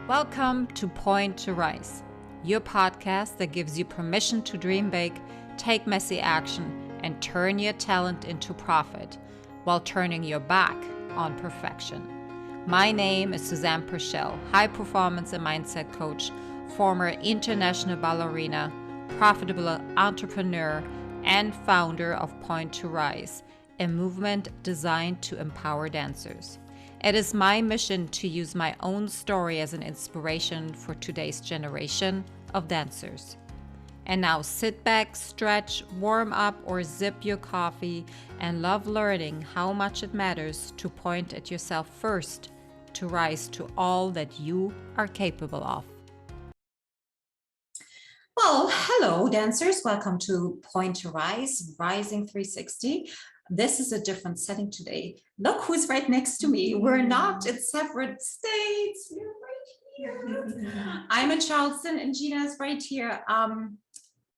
Welcome to Point to Rise, your podcast that gives you permission to dream big, take messy action, and turn your talent into profit while turning your back on perfection. My name is Susanne, high performance and mindset coach, former international ballerina, profitable entrepreneur, and founder of Point to Rise, a movement designed to empower dancers. It is my mission to use my own story as an inspiration for today's generation of dancers. And now sit back, stretch, warm up, or sip your coffee and love learning how much it matters to point at yourself first to rise to all that you are capable of. Well, hello, dancers. Welcome to Point to Rise, Rising 360. This is a different setting today. Look who's right next to me. We're not in separate states. We're right here. I'm in Charleston and Gina is right here.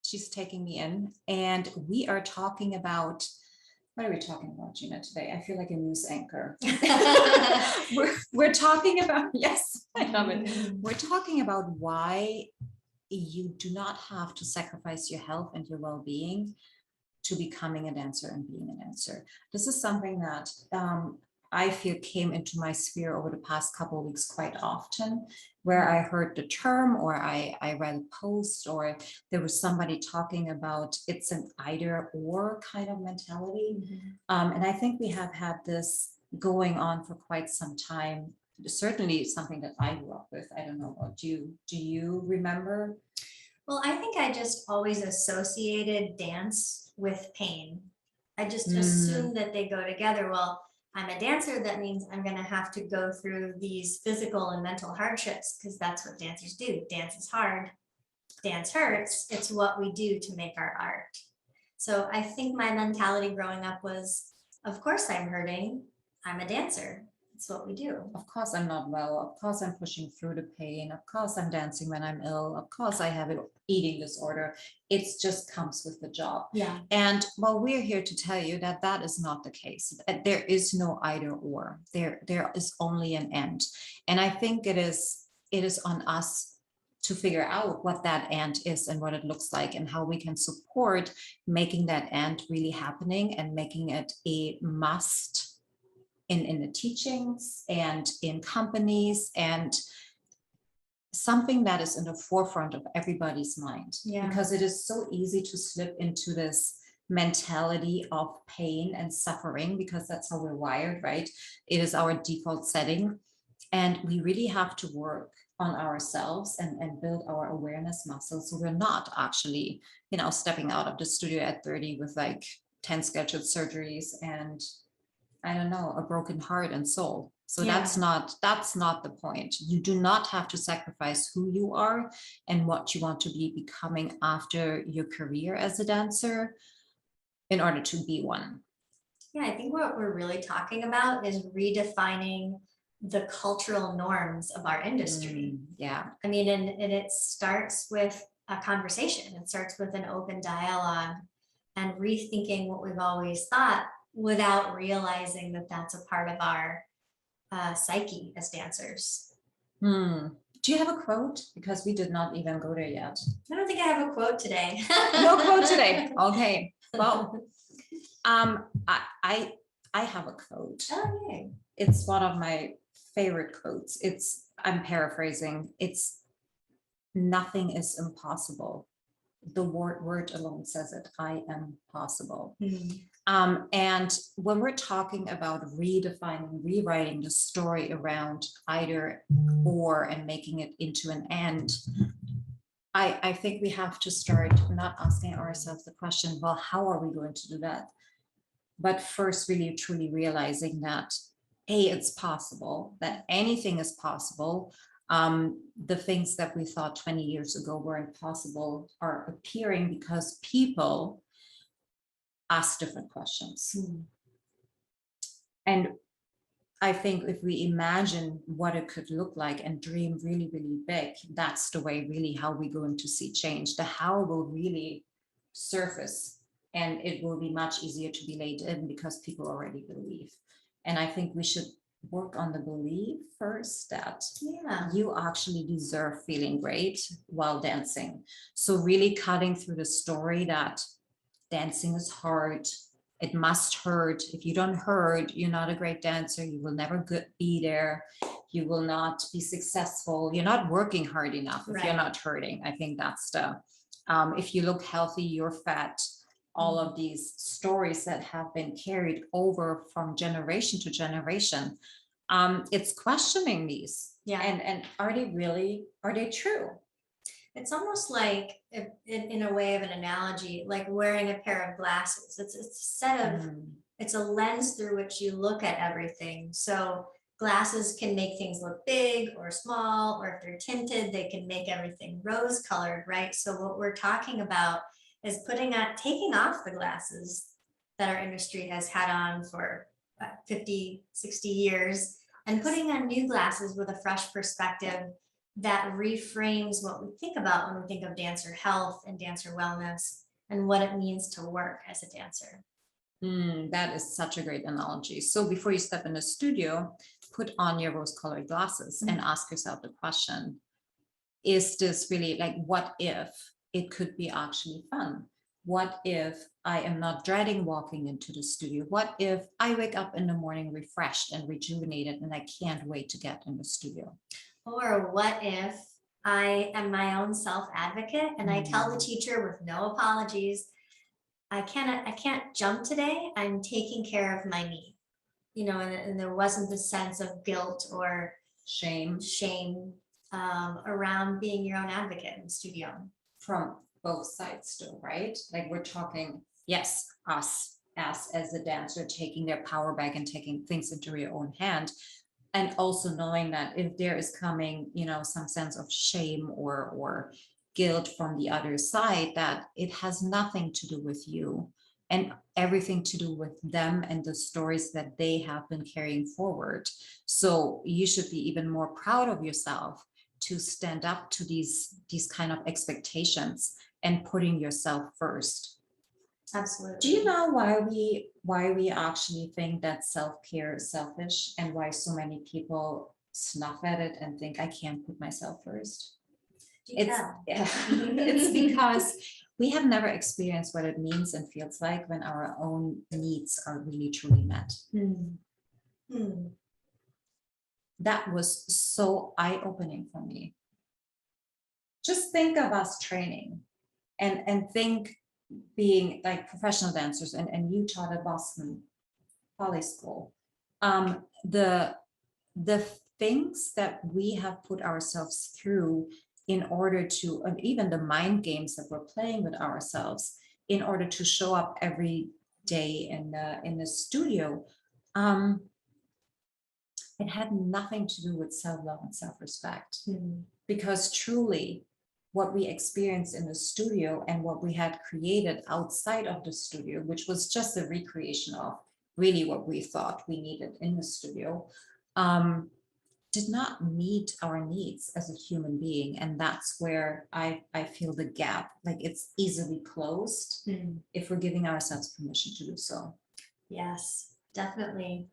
She's taking me in and we are talking about, what are we talking about, Gina, today? I feel like a news anchor. we're talking about, yes, I love it. We're talking about why you do not have to sacrifice your health and your well-being to becoming a dancer and being a dancer. This is something that I feel came into my sphere over the past couple of weeks quite often, where I heard the term or I read a post or there was somebody talking about it's an either or kind of mentality. And I think we have had this going on for quite some time. Certainly something that I grew up with. I don't know about you. Do you remember? Well, I think I just always associated dance with pain. I just assumed that they go together. Well, I'm a dancer. That means I'm going to have to go through these physical and mental hardships because that's what dancers do. Dance is hard. Dance hurts. It's what we do to make our art. So I think my mentality growing up was, of course I'm hurting. I'm a dancer. It's what we do. Of course I'm not well. Of course I'm pushing through the pain. Of course I'm dancing when I'm ill. Of course I have an eating disorder. It just comes with the job. Yeah. And well, we're here to tell you that that is not the case. There is no either or. There is only an and. And I think it is on us to figure out what that and is and what it looks like and how we can support making that and really happening and making it a must in the teachings and in companies and something that is in the forefront of everybody's mind. Yeah. Because it is so easy to slip into this mentality of pain and suffering because that's how we're wired, right? It is our default setting. And we really have to work on ourselves and build our awareness muscles. So we're not actually, stepping out of the studio at 30 with like 10 scheduled surgeries and I don't know, a broken heart and soul. So Yeah. that's not the point. You do not have to sacrifice who you are and what you want to be becoming after your career as a dancer in order to be one. Yeah, I think what we're really talking about is redefining the cultural norms of our industry. Yeah. I mean, and it starts with a conversation. It starts with an open dialogue and rethinking what we've always thought without realizing that that's a part of our psyche as dancers. Do you have a quote? Because we did not even go there yet. I don't think I have a quote today. No quote today. Okay. Well, I have a quote. Oh, yeah. It's one of my favorite quotes. I'm paraphrasing. It's nothing is impossible. The word alone says it. I am possible. And when we're talking about redefining, rewriting the story around either or and making it into an and, I think we have to start not asking ourselves the question, well, how are we going to do that? But first, really, truly realizing that, hey, it's possible, that anything is possible. The things that we thought 20 years ago were impossible are appearing because people ask different questions. And I think if we imagine what it could look like and dream really, really big, that's the way really how we're going to see change. The how will really surface and it will be much easier to be laid in because people already believe. And I think we should work on the belief first that Yeah. you actually deserve feeling great while dancing. So really cutting through the story that dancing is hard. It must hurt. If you don't hurt, you're not a great dancer. You will never be there. You will not be successful. You're not working hard enough if you're Right. not hurting. I think that's the, if you look healthy, you're fat. All of these stories that have been carried over from generation to generation. It's questioning these. Yeah. And are they true? It's almost like, in a way of an analogy, like wearing a pair of glasses. It's a set of, it's a lens through which you look at everything. So glasses can make things look big or small, or if they're tinted, they can make everything rose colored, right? So what we're talking about is taking off the glasses that our industry has had on for 50, 60 years, and putting on new glasses with a fresh perspective that reframes what we think about when we think of dancer health and dancer wellness and what it means to work as a dancer. That is such a great analogy. So before you step in the studio, put on your rose-colored glasses and ask yourself the question, is this really, like, what if it could be actually fun? What if I am not dreading walking into the studio? What if I wake up in the morning refreshed and rejuvenated and I can't wait to get in the studio? Or what if I am my own self-advocate and I tell the teacher with no apologies, I can't jump today. I'm taking care of my knee. And there wasn't the sense of guilt or shame around being your own advocate in the studio. From both sides still, right? Like we're talking, yes, us as a dancer taking their power back and taking things into your own hand. And also knowing that if there is coming, some sense of shame or guilt from the other side, that it has nothing to do with you and everything to do with them and the stories that they have been carrying forward. So you should be even more proud of yourself to stand up to these kind of expectations and putting yourself first. Absolutely. Do you know why we actually think that self-care is selfish and why so many people snuff at it and think I can't put myself first? It's because we have never experienced what it means and feels like when our own needs are really truly met. That was so eye-opening for me. Just think of us training and think being like professional dancers, and you taught at Boston Poly School. The things that we have put ourselves through in order to, and even the mind games that we're playing with ourselves in order to show up every day in the studio, it had nothing to do with self-love and self-respect. Because truly what we experienced in the studio and what we had created outside of the studio, which was just a recreation of really what we thought we needed in the studio, did not meet our needs as a human being. And that's where I feel the gap, like it's easily closed if we're giving ourselves permission to do so. Yes, definitely.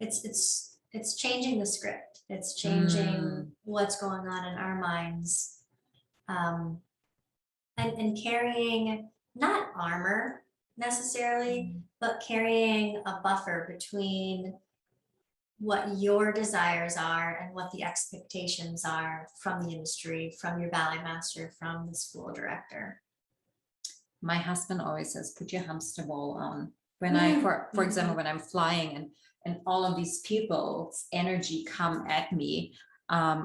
It's changing the script. It's changing what's going on in our minds. And carrying not armor necessarily, but carrying a buffer between what your desires are and what the expectations are from the industry, from your ballet master, from the school director. My husband always says, put your hamster ball on. When I, for example, when I'm flying and all of these people's energy come at me,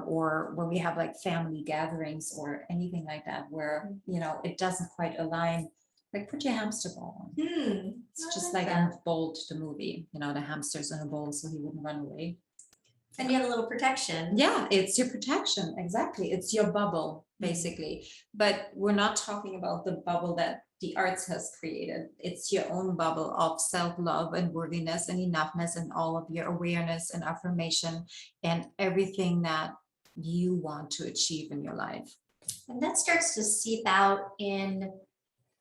or when we have like family gatherings or anything like that, where, it doesn't quite align, like put your hamster ball on. It's just like in Bolt, the movie, the hamster's in a bowl so he wouldn't run away. And you have a little protection. Yeah, it's your protection. Exactly. It's your bubble, basically. But we're not talking about the bubble that the arts has created. It's your own bubble of self-love and worthiness and enoughness and all of your awareness and affirmation and everything that you want to achieve in your life. And that starts to seep out in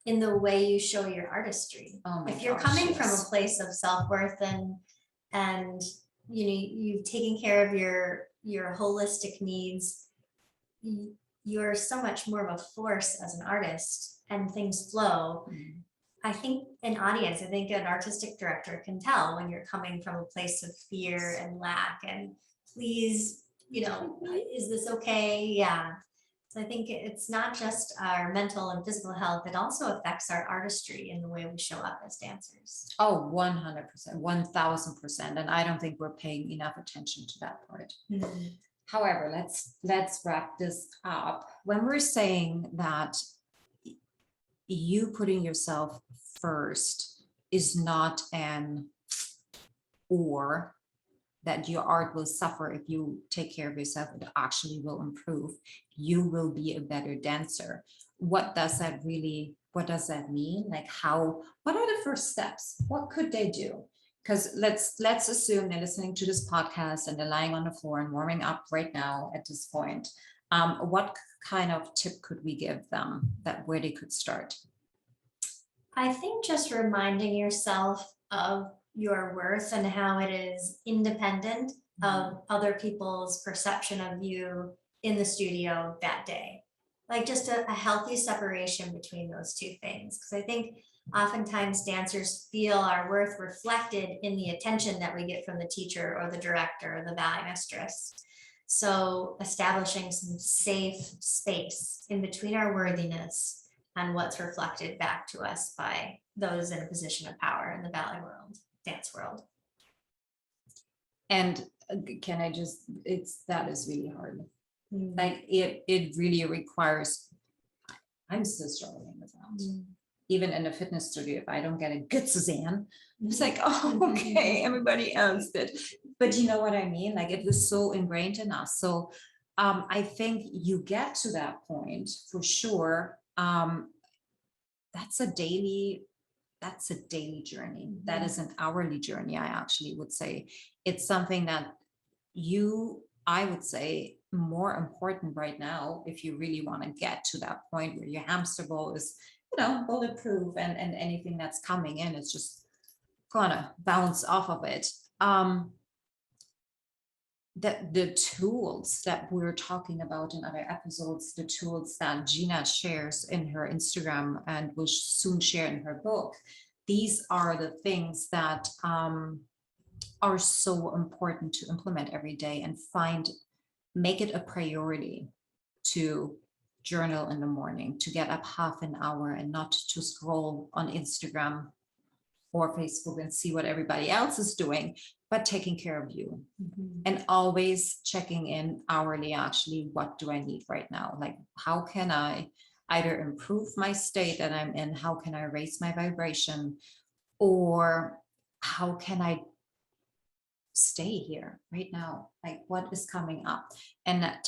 the way you show your artistry. If you're coming from a place of self-worth and you've taken care of your holistic needs, you're so much more of a force as an artist and things flow. I think an audience, I think an artistic director can tell when you're coming from a place of fear and lack and please, is this okay? Yeah. So I think it's not just our mental and physical health, it also affects our artistry in the way we show up as dancers. Oh, 100%, 1000%. And I don't think we're paying enough attention to that part. However, let's wrap this up. When we're saying that you putting yourself first is not an or that your art will suffer if you take care of yourself, it actually will improve. You will be a better dancer. What does that mean? Like what are the first steps? What could they do? Because let's assume they're listening to this podcast and they're lying on the floor and warming up right now at this point. What kind of tip could we give them where they could start? I think just reminding yourself of your worth and how it is independent of other people's perception of you in the studio that day. Like just a healthy separation between those two things. Because I think oftentimes dancers feel our worth reflected in the attention that we get from the teacher or the director or the ballet mistress. So establishing some safe space in between our worthiness and what's reflected back to us by those in a position of power in the ballet world, dance world. And can I just, that is really hard. Like it really requires, I'm still struggling with that. Even in a fitness studio, if I don't get a good Susanne, it's like, oh, okay, everybody else did. But you know what I mean? Like it was so ingrained in us. So I think you get to that point for sure. That's a daily journey. That is an hourly journey. I actually would say it's something that I would say more important right now if you really want to get to that point where your hamster ball is bulletproof and anything that's coming in is just gonna bounce off of it. That the tools that we're talking about in other episodes, the tools that Gina shares in her Instagram and will soon share in her book, these are the things that are so important to implement every day and make it a priority to journal in the morning, to get up half an hour and not to scroll on Instagram or Facebook and see what everybody else is doing, but taking care of you and always checking in hourly, actually, what do I need right now? Like, how can I either improve my state that I'm in? How can I raise my vibration? Or how can I stay here right now? Like what is coming up? And that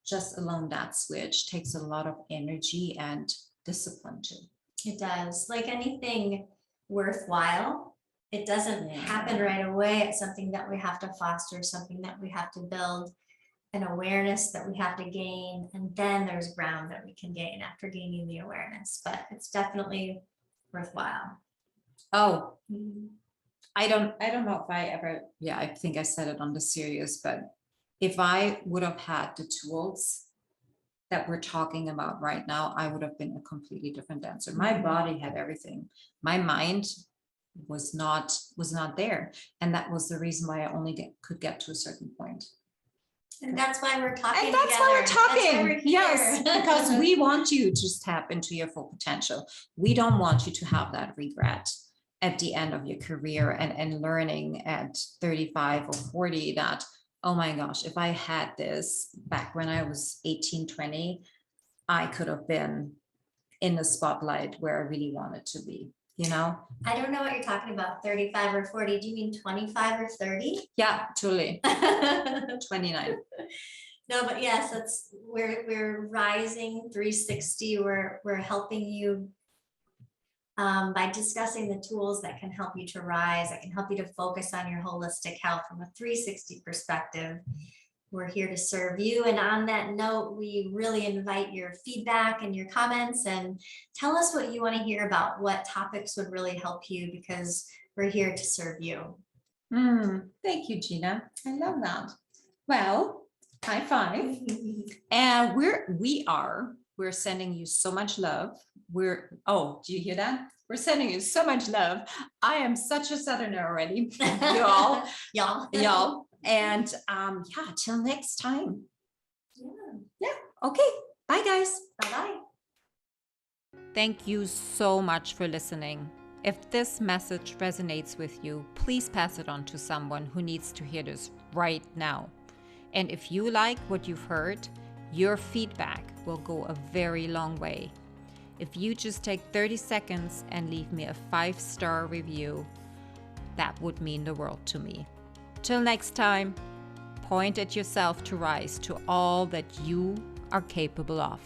just alone, that switch takes a lot of energy and discipline too. It does. Like anything worthwhile, it doesn't happen right away. It's something that we have to foster, something that we have to build, an awareness that we have to gain, and then there's ground that we can gain after gaining the awareness. But it's definitely worthwhile. Oh, I don't know if I ever, I think I said it on the series, but if I would have had the tools that we're talking about right now, I would have been a completely different dancer. My body had everything. My mind was not there. And that was the reason why I only could get to a certain point. And that's why we're talking. And that's why we're talking. Yes, because we want you to tap into your full potential. We don't want you to have that regret at the end of your career and learning at 35 or 40 that, oh my gosh, if I had this back when I was 18, 20, I could have been in the spotlight where I really wanted to be, I don't know what you're talking about, 35 or 40. Do you mean 25 or 30? Yeah, totally. 29. No, but yes, we're rising 360. We're helping you by discussing the tools that can help you to rise, that can help you to focus on your holistic health from a 360 perspective. We're here to serve you. And on that note, we really invite your feedback and your comments, and tell us what you want to hear about, what topics would really help you, because we're here to serve you. Thank you, Gina. I love that. Well, high five. And we're sending you so much love. Oh, do you hear that? We're sending you so much love. I am such a Southerner already. Y'all, y'all. And yeah, till next time. Yeah. Okay. Bye, guys. Bye-bye. Thank you so much for listening. If this message resonates with you, please pass it on to someone who needs to hear this right now. And if you like what you've heard, your feedback will go a very long way. If you just take 30 seconds and leave me a 5-star review, that would mean the world to me. Till next time, point at yourself to rise to all that you are capable of.